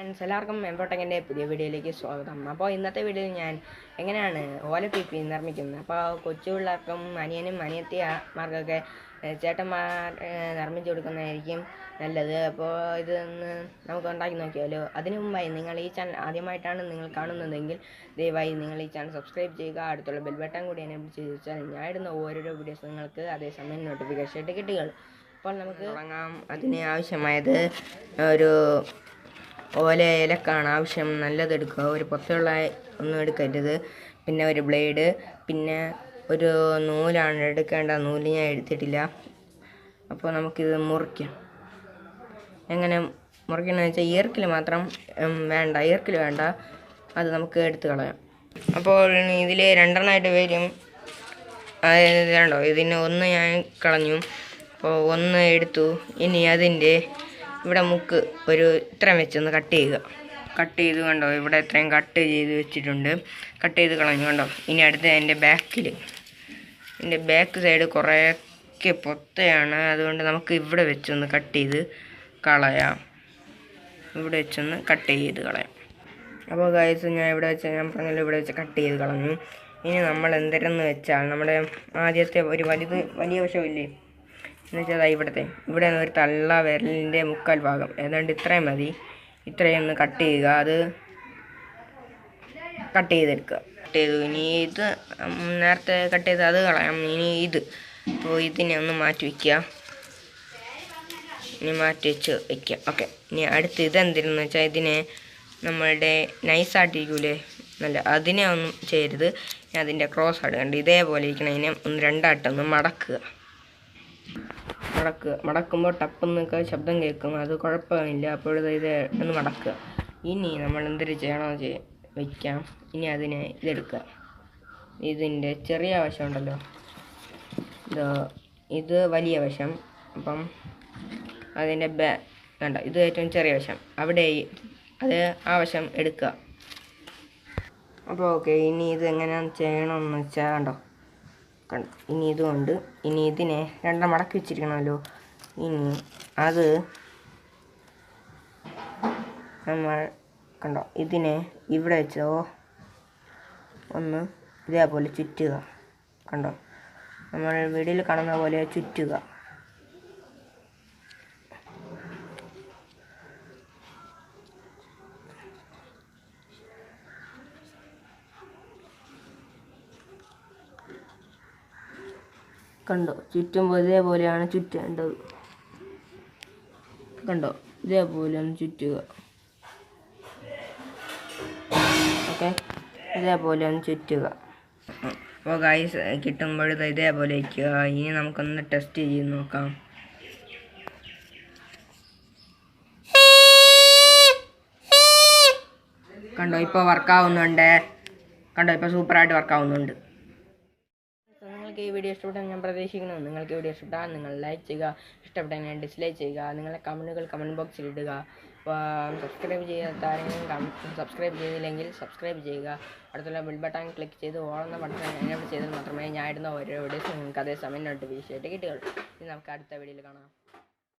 എല്ലാവർക്കും എംബോട്ടെക്കിൻ്റെ പുതിയ വീഡിയോയിലേക്ക് സ്വാഗതം. അപ്പോൾ ഇന്നത്തെ വീഡിയോയിൽ ഞാൻ എങ്ങനെയാണ് ഓലപ്പീപ്പി നിർമ്മിക്കുന്നത്. അപ്പോൾ കൊച്ചു പിള്ളേർക്കും അനിയനും അനിയത്തിമാർക്കൊക്കെ ചേട്ടന്മാർ നിർമ്മിച്ചു കൊടുക്കുന്നതായിരിക്കും നല്ലത്. അപ്പോൾ ഇതൊന്ന് നമുക്ക് ഉണ്ടാക്കി നോക്കിയാലോ. അതിനു മുമ്പായി നിങ്ങൾ ഈ ചാനൽ ആദ്യമായിട്ടാണ് നിങ്ങൾ കാണുന്നതെങ്കിൽ ദയവായി നിങ്ങൾ ഈ ചാനൽ സബ്സ്ക്രൈബ് ചെയ്യുക. അടുത്തുള്ള ബെൽ ബട്ടൺ കൂടി എനേബിൾ ചെയ്ത് വെച്ചാൽ ഞാൻ ഇടുന്ന ഓരോരോ വീഡിയോസ് നിങ്ങൾക്ക് അതേസമയം നോട്ടിഫിക്കേഷൻ ആയിട്ട് കിട്ടുകയുള്ളൂ. അപ്പോൾ നമുക്ക് തുടങ്ങാം. അതിന് ആവശ്യമായത് ഒരു ഇലക്കാണ് ആവശ്യം. നല്ലതെടുക്കുക. ഒരു പൊത്തയുള്ള ഒന്നും എടുക്കരുത്. പിന്നെ ഒരു ബ്ലേഡ്, പിന്നെ ഒരു നൂലാണ് എടുക്കേണ്ട. നൂല് ഞാൻ എടുത്തിട്ടില്ല. അപ്പോൾ നമുക്കിത് മുറിക്കാം. എങ്ങനെ മുറിക്കണമെന്ന് വെച്ചാൽ ഈർക്കിൽ മാത്രം വേണ്ട, ഈർക്കിൽ വേണ്ട, അത് നമുക്ക് എടുത്ത് കളയാം. അപ്പോൾ ഇതിൽ രണ്ടെണ്ണമായിട്ട് വരും. അതായത് രണ്ടോ, ഇതിന് ഒന്ന് ഞാൻ കളഞ്ഞു. അപ്പോൾ ഒന്ന് എടുത്തു. ഇനി അതിൻ്റെ ഇവിടെ മുക്ക് ഒരു ഇത്രയും വെച്ചൊന്ന് കട്ട് ചെയ്യുക. കട്ട് ചെയ്ത് കണ്ടോ, ഇവിടെ ഇത്രയും കട്ട് ചെയ്ത് വെച്ചിട്ടുണ്ട്. കട്ട് ചെയ്ത് കളഞ്ഞു കണ്ടോ. ഇനി അടുത്ത എൻ്റെ ബാക്ക് സൈഡ് കുറേയൊക്കെ പൊത്തയാണ്. അതുകൊണ്ട് നമുക്ക് ഇവിടെ വെച്ചൊന്ന് കട്ട് ചെയ്ത് കളയാം. ഇവിടെ വെച്ചൊന്ന് കട്ട് ചെയ്ത് കളയാം. അപ്പോൾ ഗൈസ്, ഞാൻ പറഞ്ഞല്ലോ, ഇവിടെ വെച്ച് കട്ട് ചെയ്ത് കളഞ്ഞു. ഇനി നമ്മൾ എന്തെന്ന് വെച്ചാൽ നമ്മുടെ ആദ്യത്തെ ഒരു വലിയ വശമില്ലേ എന്ന് വെച്ചാൽ ഇവിടെ ഒരു തള്ള വിരലിൻ്റെ മുക്കാൽ ഭാഗം ഏതാണ്ട് ഇത്രയും മതി. ഇത്രയൊന്ന് കട്ട് ചെയ്യുക. അത് കട്ട് ചെയ്തെടുക്കുക. കട്ട് ചെയ്തു. ഇനി ഇത് നേരത്തെ കട്ട് ചെയ്ത് അത് കളയാം. ഇനി അപ്പോൾ ഇതിനെ ഒന്ന് മാറ്റി വയ്ക്കുക. ഇനി മാറ്റി വയ്ക്കുക. ഓക്കെ. ഇനി അടുത്ത് ഇതെന്തിനെന്ന് വെച്ചാൽ ഇതിനെ നമ്മളുടെ നൈസായിട്ടിരിക്കൂലേ, നല്ല അതിനെ ഒന്നും ചെയ്യരുത്. അതിൻ്റെ ക്രോസ് ആയിട്ട് കണ്ട് ഇതേപോലെ ഇരിക്കണം. ഇതിനെ ഒന്ന് രണ്ടായിട്ടൊന്ന് മടക്കുക. മടക്കുമ്പോൾ ടപ്പെന്നൊക്കെ ശബ്ദം കേൾക്കും. അത് കുഴപ്പമില്ല. അപ്പോഴത് ഒന്ന് മടക്കുക. ഇനി നമ്മൾ എന്തൊരു ചെയ്യണമെന്ന് വയ്ക്കാം. ഇനി അതിനെ ഇതെടുക്കുക. ഇതിൻ്റെ ചെറിയ വശം ഉണ്ടല്ലോ, ഇത് വലിയ വശം. അപ്പം അതിൻ്റെ വേണ്ട, ഇത് ഏറ്റവും ചെറിയ വശം. അവിടെ ആ വശം എടുക്കുക. അപ്പോൾ ഓക്കെ. ഇനി ഇത് എങ്ങനെയാണ് ചെയ്യണമെന്ന് വെച്ചാൽ കണ്ടോ. ഇനി ഇതുകൊണ്ട് ഇനി ഇതിനെ രണ്ടെണ്ണം മടക്കി വെച്ചിരിക്കണമല്ലോ. ഇനി അത് നമ്മൾ കണ്ടോ, ഇതിനെ ഇവിടെ വെച്ചോ ഒന്ന് ഇതേപോലെ ചുറ്റുക. കണ്ടോ, നമ്മൾ വീഡിയോയിൽ കാണുന്ന പോലെ ചുറ്റുക. കണ്ടോ, ചുറ്റുമ്പോൾ ഇതേപോലെയാണ് ചുറ്റേണ്ടത്. കണ്ടോ, ഇതേപോലെയാണ് ചുറ്റുക. ഓക്കെ, ഇതേപോലെയാണ് ചുറ്റുക. അപ്പോൾ ഗൈസ്, കിട്ടുമ്പോൾ ഇതേപോലെ വയ്ക്കുക. ഇനി നമുക്കൊന്ന് ടെസ്റ്റ് ചെയ്ത് നോക്കാം. കണ്ടോ, ഇപ്പോൾ വർക്കാവുന്നുണ്ട്. കണ്ടോ, ഇപ്പോൾ സൂപ്പറായിട്ട് വർക്കാവുന്നുണ്ട്. നിങ്ങൾക്ക് ഈ വീഡിയോ ഇഷ്ടപ്പെട്ടാൽ ഞാൻ പ്രതീക്ഷിക്കുന്നു. നിങ്ങൾക്ക് വീഡിയോ ഇഷ്ടപ്പെട്ടാൽ നിങ്ങൾ ലൈക്ക് ചെയ്യുക. ഇഷ്ടപ്പെട്ടാൽ ഞാൻ ഡിസ്ലൈക്ക് ചെയ്യുക. നിങ്ങളുടെ കമൻറ്റുകൾ കമൻറ്റ് ബോക്സിൽ ഇടുക. സബ്സ്ക്രൈബ് ചെയ്യാത്ത ആരെങ്കിലും സബ്സ്ക്രൈബ് ചെയ്തില്ലെങ്കിൽ സബ്സ്ക്രൈബ് ചെയ്യുക. അടുത്തുള്ള ബെൽ ബട്ടൺ ക്ലിക്ക് ചെയ്ത് ഓടുന്ന ബട്ടൺ എനേബിൾ ചെയ്താൽ മാത്രമേ ഞാൻ ഇടുന്ന ഓരോ വീഡിയോസ് നിങ്ങൾക്ക് അതേസമയം നോട്ടിഫിക്കേഷൻ ആയിട്ട് കിട്ടുകയുള്ളൂ. ഇനി നമുക്ക് അടുത്ത വീഡിയോയിൽ കാണാം.